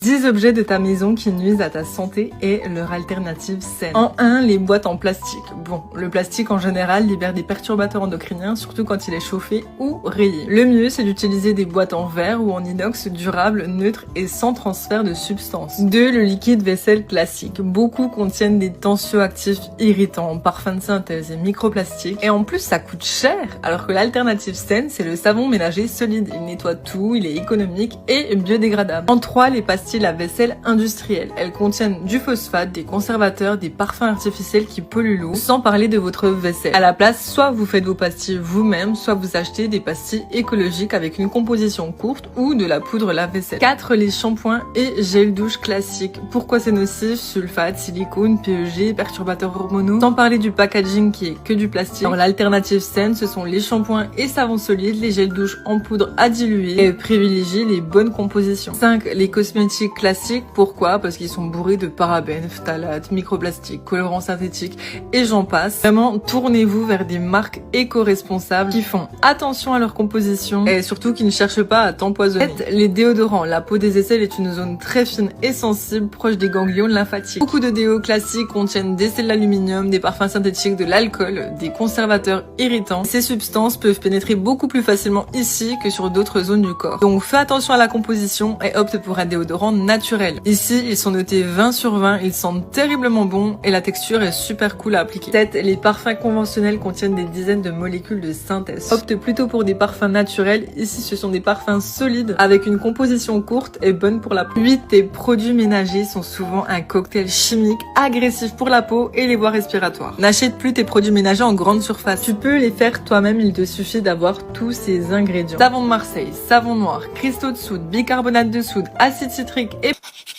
10 objets de ta maison qui nuisent à ta santé et leur alternative saine. En 1, les boîtes en plastique. Bon, le plastique en général libère des perturbateurs endocriniens, surtout quand il est chauffé ou rayé. Le mieux, c'est d'utiliser des boîtes en verre ou en inox durables, neutres et sans transfert de substances. 2, le liquide vaisselle classique. Beaucoup contiennent des tensioactifs irritants, parfums de synthèse et microplastiques. Et en plus, ça coûte cher, alors que l'alternative saine, c'est le savon ménager solide. Il nettoie tout, il est économique et biodégradable. En 3, les pastilles la vaisselle industrielle. Elles contiennent du phosphate, des conservateurs, des parfums artificiels qui polluent l'eau, sans parler de votre vaisselle. À la place, soit vous faites vos pastilles vous-même, soit vous achetez des pastilles écologiques avec une composition courte ou de la poudre lave-vaisselle. 4, les shampoings et gel douche classiques. Pourquoi c'est nocif? Sulfate, silicone, PEG, perturbateurs hormonaux. Sans parler du packaging qui est que du plastique. Alors l'alternative saine, ce sont les shampoings et savons solides, les gels douche en poudre à diluer et privilégiez les bonnes compositions. 5, les cosmétiques classiques. Pourquoi? Parce qu'ils sont bourrés de parabènes, phtalates, microplastiques, colorants synthétiques et j'en passe. Vraiment, tournez-vous vers des marques éco-responsables qui font attention à leur composition et surtout qui ne cherchent pas à t'empoisonner. Les déodorants. La peau des aisselles est une zone très fine et sensible, proche des ganglions lymphatiques. Beaucoup de déos classiques contiennent des sels d'aluminium, des parfums synthétiques, de l'alcool, des conservateurs irritants. Ces substances peuvent pénétrer beaucoup plus facilement ici que sur d'autres zones du corps. Donc fais attention à la composition et opte pour un déodorant naturel. Ici, ils sont notés 20 sur 20, ils sentent terriblement bon et la texture est super cool à appliquer. 7, les parfums conventionnels contiennent des dizaines de molécules de synthèse. Opte plutôt pour des parfums naturels. Ici, ce sont des parfums solides avec une composition courte et bonne pour la peau. 8, tes produits ménagers sont souvent un cocktail chimique agressif pour la peau et les voies respiratoires. N'achète plus tes produits ménagers en grande surface. Tu peux les faire toi-même, il te suffit d'avoir tous ces ingrédients. Savon de Marseille, savon noir, cristaux de soude, bicarbonate de soude, acide citrique et...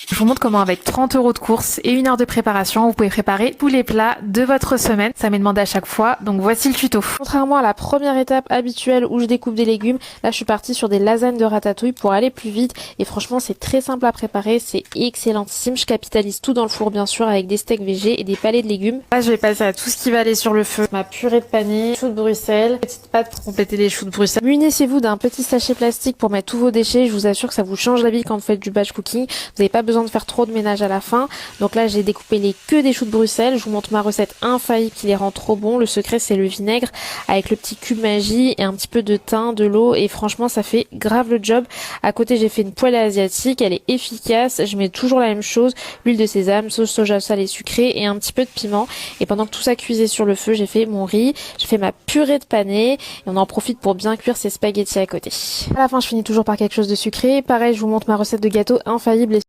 Je vous montre comment avec 30 € de course et 1 heure de préparation, vous pouvez préparer tous les plats de votre semaine. Ça m'est demandé à chaque fois, donc voici le tuto. Contrairement à la première étape habituelle où je découpe des légumes, là je suis partie sur des lasagnes de ratatouille pour aller plus vite. Et franchement c'est très simple à préparer, c'est excellentissime. Je capitalise tout dans le four bien sûr avec des steaks végés et des palets de légumes. Là je vais passer à tout ce qui va aller sur le feu. Ma purée de panais, choux de Bruxelles, petite pâte pour compléter les choux de Bruxelles. Munissez-vous d'un petit sachet plastique pour mettre tous vos déchets. Je vous assure que ça vous change la vie quand vous faites du batch cooking. Vous n'avez pas besoin de faire trop de ménage à la fin. Donc là j'ai découpé les queues des choux de Bruxelles. Je vous montre ma recette infaillible qui les rend trop bons. Le secret c'est le vinaigre avec le petit cube magie et un petit peu de thym, de l'eau et franchement ça fait grave le job. À côté j'ai fait une poêlée asiatique, elle est efficace. Je mets toujours la même chose, l'huile de sésame, sauce soja salée sucrée et un petit peu de piment. Et pendant que tout ça cuisait sur le feu, j'ai fait mon riz, j'ai fait ma purée de panais et on en profite pour bien cuire ses spaghettis à côté. À la fin je finis toujours par quelque chose de sucré. Pareil je vous montre ma recette de gâteau infaillible.